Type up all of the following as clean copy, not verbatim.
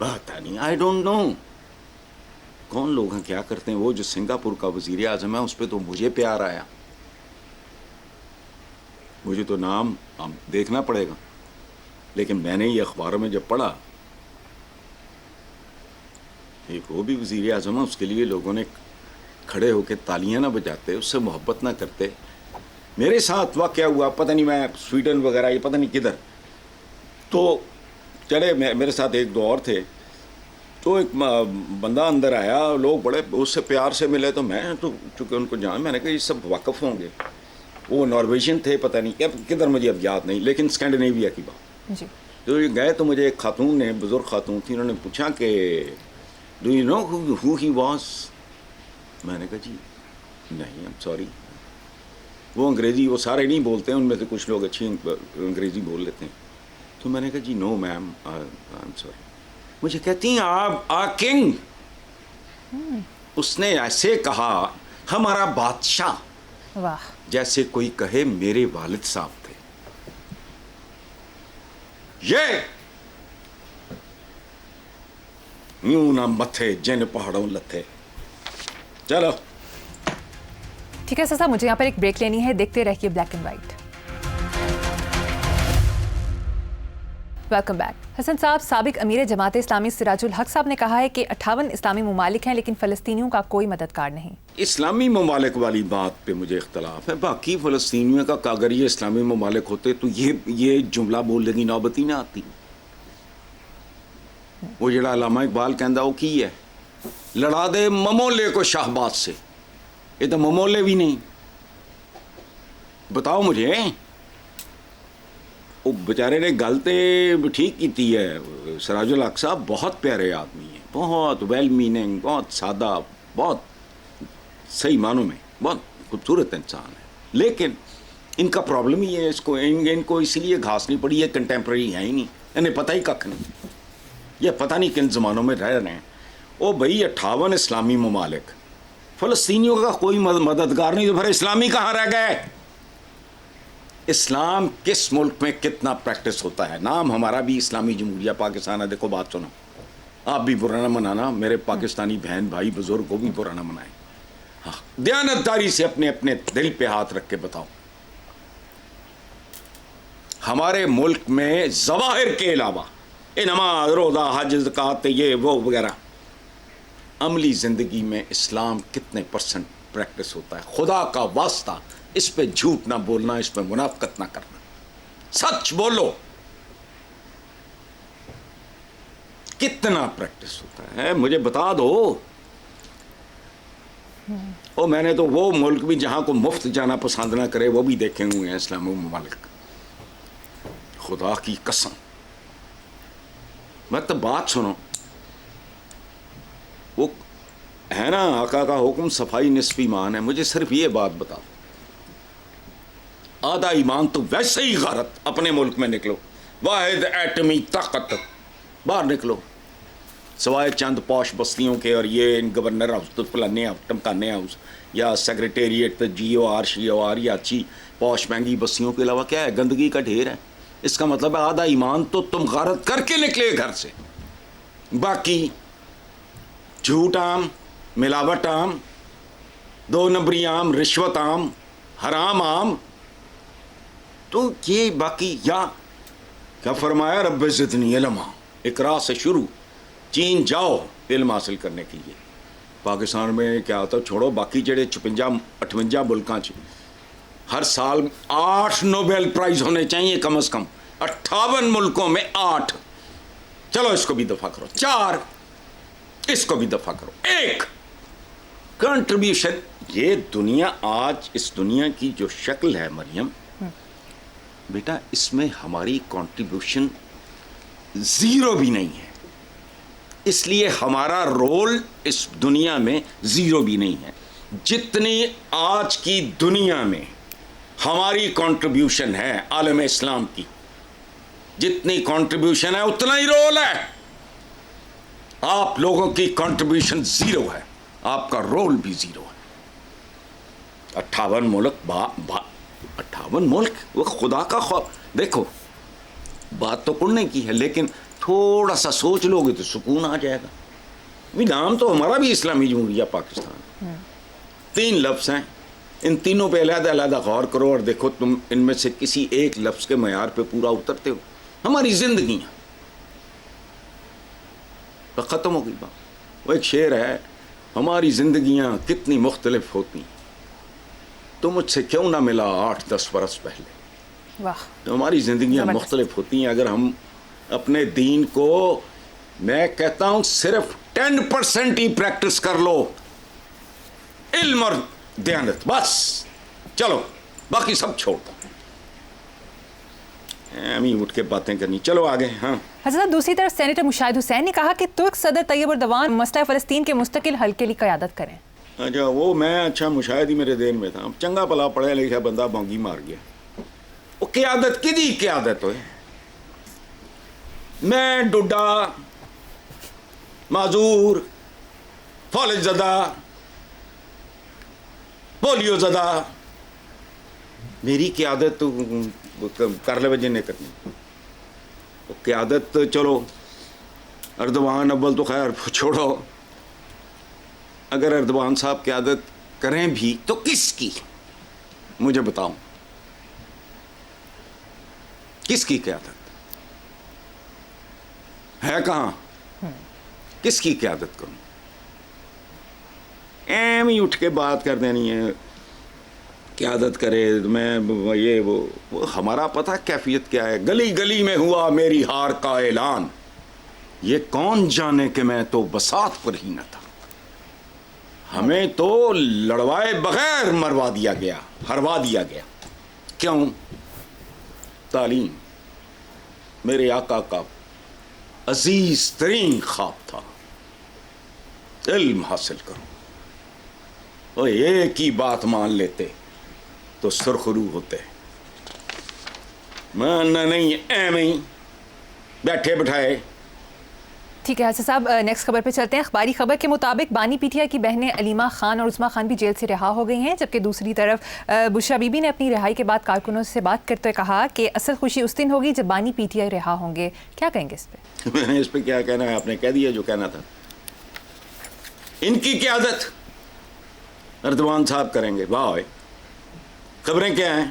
پتا نہیں, I don't know کون لوگ ہیں کیا کرتے ہیں. وہ جو سنگاپور کا وزیر اعظم ہے اس پہ تو مجھے پیار آیا, مجھے تو نام دیکھنا پڑے گا, لیکن میں نے یہ اخباروں میں جب پڑھا, ایک وہ بھی وزیر اعظم ہے, اس کے لیے لوگوں نے کھڑے ہو کے تالیاں نہ بجاتے, اس سے محبت نہ کرتے. میرے ساتھ واقعہ ہوا, پتہ نہیں میں سویڈن وغیرہ, یہ پتہ نہیں کدھر, تو چلے میرے ساتھ ایک دو اور تھے, تو ایک بندہ اندر آیا, لوگ بڑے اس سے پیار سے ملے, تو میں تو چونکہ ان کو جان, میں نے کہا یہ سب واقف ہوں گے. وہ نارویجین تھے, پتہ نہیں کدھر, مجھے اب یاد نہیں, لیکن اسکینڈینیویا کی بات جی. تو یہ گئے, تو مجھے ایک خاتون نے, بزرگ خاتون تھی, انہوں نے پوچھا کہ do you know who he was. میں نے کہا جی نہیں, ایم سوری. وہ انگریزی وہ سارے نہیں بولتے ہیں, ان میں سے کچھ لوگ اچھی انگریزی بول لیتے ہیں. تو میں نے کہا جی نو میم, آئی ایم سوری. مجھے کہتی ہیں آپ آ کنگ. اس نے ایسے کہا ہمارا بادشاہ, واہ, جیسے کوئی کہے میرے والد صاحب تھے. یہ یوں نہ متھے جن پہاڑوں لتھے. چلو ٹھیک ہے سر, مجھے یہاں پر ایک بریک لینی ہے, دیکھتے رہیے black and white. Welcome back. Hasan صاحب, سابق امیر جماعت اسلامی سراج الحق صاحب نے کہا ہے کہ 58 اسلامی ممالک ہیں لیکن فلسطینیوں کا کوئی مددگار نہیں. اسلامی ممالک والی بات پہ مجھے اختلاف ہے. باقی فلسطینیوں کا اگر یہ اسلامی ممالک ہوتے تو یہ جملہ بولنے کی نوبت ہی نہ آتی. وہ جڑا علامہ اقبال کہندا وہ کی ہے, لڑا دے ممولے کو شاہباز سے. یہ تو ممولے بھی نہیں. بتاؤ مجھے, وہ بیچارے نے گل تو ٹھیک کی ہے. سراج الحق صاحب بہت پیارے آدمی ہیں, بہت ویل میننگ, بہت سادہ, بہت صحیح معنوں میں بہت خوبصورت انسان ہے. لیکن ان کا پرابلم ہی ہے, ان کو اس لیے گھاس نہیں پڑی, یہ کنٹمپرری ہے ہی نہیں, انہیں پتہ ہی ککھ نہیں, یہ پتہ نہیں کن زمانوں میں رہ رہے ہیں. او بھائی 58 اسلامی ممالک, فلسطینیوں کا کوئی مددگار نہیں, تو پھر اسلامی کہاں رہ گئے؟ اسلام کس ملک میں کتنا پریکٹس ہوتا ہے؟ نام ہمارا بھی اسلامی جمہوریہ پاکستان ہے. دیکھو بات سنو, آپ بھی برا نہ منانا, میرے پاکستانی بہن بھائی بزرگ کو بھی برا نہ منائیں. ہاں, دیانتداری سے اپنے اپنے دل پہ ہاتھ رکھ کے بتاؤ, ہمارے ملک میں ظواہر کے علاوہ نماز, روزہ, حج, زکوٰۃ, یہ وہ وغیرہ, عملی زندگی میں اسلام کتنے پرسنٹ پریکٹس ہوتا ہے؟ خدا کا واسطہ اس پہ جھوٹ نہ بولنا, اس پہ منافقت نہ کرنا, سچ بولو. کتنا پریکٹس ہوتا ہے مجھے بتا دو. اور میں نے تو وہ ملک بھی جہاں کو مفت جانا پسند نہ کرے وہ بھی دیکھے ہوئے ہیں, اسلامی ممالک. خدا کی قسم, مت بات سنو, وہ ہے نا آقا کا حکم صفائی نصف ایمان ہے. مجھے صرف یہ بات بتاؤ, آدھا ایمان تو ویسے ہی غارت, اپنے ملک میں نکلو, واحد ایٹمی طاقت, باہر نکلو, سوائے چند پوش بستیوں کے اور یہ گورنر ہاؤس تو فلانے ہاؤس ٹمکانے ہاؤس یا سیکریٹریٹ تو جی O or she O R یا اچھی پوش مہنگی بستیوں کے علاوہ کیا ہے؟ گندگی کا ڈھیر ہے. اس کا مطلب ہے آدھا ایمان تو تم غارت کر کے نکلے گھر سے, باقی جھوٹ عام, ملاوٹ عام, 2 نمبری عام, رشوت عام, حرام عام. تو یہ باقی یا کیا فرمایا رب زدنی علما, اقرا سے شروع, چین جاؤ علم حاصل کرنے کے لیے. پاکستان میں کیا ہوتا ہے چھوڑو, باقی جڑے 56-58 ملکاں چ ہر سال 8 نوبل پرائز ہونے چاہیے کم از کم. 58 ملکوں میں 8. چلو اس کو بھی دفع کرو. 4 اس کو بھی دفع کرو. 1 کنٹریبیوشن. یہ دنیا آج, اس دنیا کی جو شکل ہے مریم بیٹا, اس میں ہماری کنٹریبیوشن 0 بھی نہیں ہے. اس لیے ہمارا رول اس دنیا میں 0 بھی نہیں ہے. جتنی آج کی دنیا میں ہماری کنٹریبیوشن ہے عالم اسلام کی, جتنی کنٹریبیوشن ہے اتنا ہی رول ہے. آپ لوگوں کی کنٹریبیوشن 0 ہے, آپ کا رول بھی 0 ہے. 58 ملک 58 ملک, وہ خدا کا خوف. دیکھو بات تو کڑنے کی ہے, لیکن تھوڑا سا سوچ لو گے تو سکون آ جائے گا. بھی نام تو ہمارا بھی اسلامی جمہوریہ پاکستان, 3 لفظ ہیں, ان تینوں پہ علیحدہ علیحدہ غور کرو اور دیکھو تم ان میں سے کسی ایک لفظ کے معیار پہ پورا اترتے ہو. ہماری زندگیاں تو ختم ہو گئی بات. وہ ایک شعر ہے, ہماری زندگیاں کتنی مختلف ہوتی, تو مجھ سے کیوں نہ ملا 8-10 برس پہلے. واہ, تو ہماری زندگیاں زبردست. مختلف ہوتی ہیں. اگر ہم اپنے دین کو, میں کہتا ہوں صرف 10% ہی پریکٹس کر لو, علم اور دیانت, بس چلو باقی سب چھوڑ دو. اٹھ کے باتیں کرنی. چلو آگے. ہاں حضرت, دوسری طرف سینیٹر مشاہد حسین نے کہا کہ ترک صدر طیب اردوان مسئلہ فلسطین کے مستقل حل کے لیے قیادت کریں. اچھا, وہ میں مشاہد ہی میرے ذہن میں تھا. چنگا بلا پڑھا لکھا بندہ بونگی مار گیا. وہ قیادت کدی قیادت ہوئے. میں ڈڈا, معذور, فالج زدہ, پولیو زدہ, میری قیادت تو کر لے وجہ نے کرنی. قیادت چلو اردوان اول تو خیر چھوڑو, اگر اردوان صاحب قیادت کریں بھی تو کس کی, مجھے بتاؤں کس کی قیادت ہے, کہاں, کس کی قیادت کروں. ایم ہی اٹھ کے بات کر دینی ہے قیادت کرے. میں یہ وہ ہمارا پتہ کیفیت کیا ہے. گلی گلی میں ہوا میری ہار کا اعلان, یہ کون جانے کہ میں تو بساط پر ہی نہ تھا. ہمیں تو لڑوائے بغیر مروا دیا گیا, ہروا دیا گیا. کیوں؟ تعلیم میرے آقا کا عزیز ترین خواب تھا, علم حاصل کرو. اور ایک ہی بات مان لیتے تو سرخرو ہوتے. ماننا نہیں, ایم ہی بیٹھے بٹھائے. ٹھیک ہے حسن صاحب, نیکسٹ خبر پہ چلتے ہیں. اخباری خبر کے مطابق بانی پی ٹی آئی کی بہنیں علیمہ خان اور عظمیٰ خان بھی جیل سے رہا ہو گئی ہیں, جبکہ دوسری طرف بشرا بی بی نے اپنی رہائی کے بعد کارکنوں سے بات کرتے ہوئے کہا کہ اصل خوشی اس دن ہوگی جب بانی پی ٹی آئی رہا ہوں گے. کیا کہیں گے اس پہ؟ میں نے اس پہ کیا کہنا ہے, آپ نے کہہ دیا جو کہنا تھا. ان کی قیادت اردوان صاحب کریں گے. واہ, خبریں کیا ہیں؟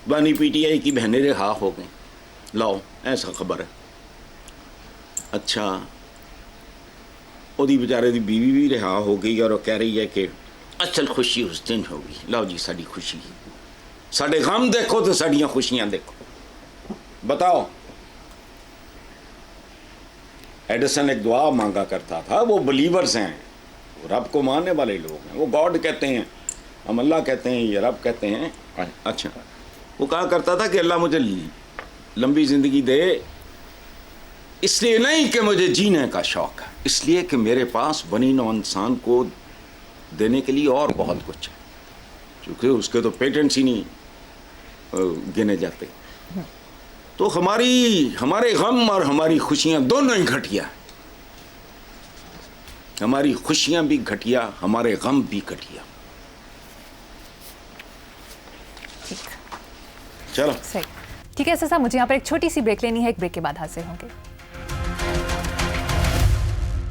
بانی پی ٹی آئی کی بہنیں رہا ہو گئیں. لاؤ, ایسا خبر ہے. اچھا, وہ بیچارے دی بیوی بھی رہا ہو گئی اور وہ کہہ رہی ہے کہ اصل خوشی اس دن ہوگی. لاؤ جی, ساری خوشی, ساڈے غم دیکھو تو ساڈیاں خوشیاں دیکھو. بتاؤ, ایڈیسن ایک دعا مانگا کرتا تھا. وہ بلیورز ہیں, وہ رب کو ماننے والے لوگ ہیں. وہ گاڈ کہتے ہیں, ہم اللہ کہتے ہیں, یہ رب کہتے ہیں. اچھا, وہ کہا کرتا تھا کہ اللہ مجھے لمبی زندگی دے, اس لیے نہیں کہ مجھے جینے کا شوق ہے, اس لیے کہ میرے پاس بنی نوع انسان کو دینے کے لیے اور بہت کچھ ہے, چونکہ اس کے تو پیٹنٹس ہی نہیں گنے جاتے. تو ہمارے غم اور ہماری خوشیاں دونوں ہی گھٹیا. ہماری خوشیاں بھی گھٹیا, ہمارے غم بھی گھٹیا. چلو صحیح. ٹھیک ہے حسن صاحب, مجھے یہاں پر ایک چھوٹی سی بریک لینی ہے, ایک بریک کے بعد حاضر ہوں گے.